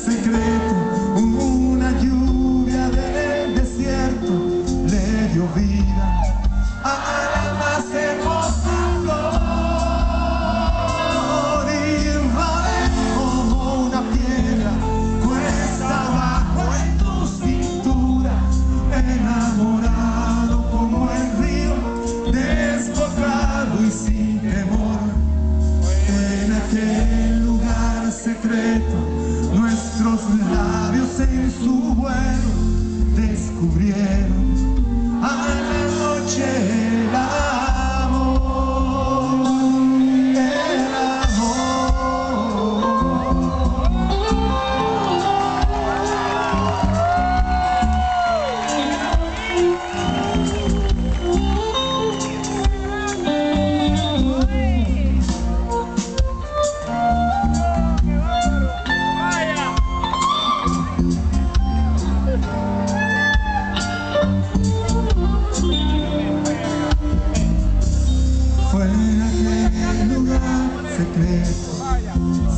secreto, una lluvia del desierto le dio vida a la más hermosa flor. Y vale como una piedra cuesta abajo en tu cintura, enamorado como el río, desbocado y sin temor. En aquel lugar secreto, nuestros labios en su vuelo descubrieron a la noche el amor, el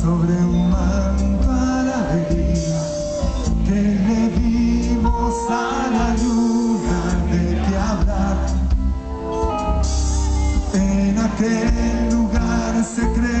sobre un manto a la alegría que le dimos a la luna de que hablar. En aquel lugar secreto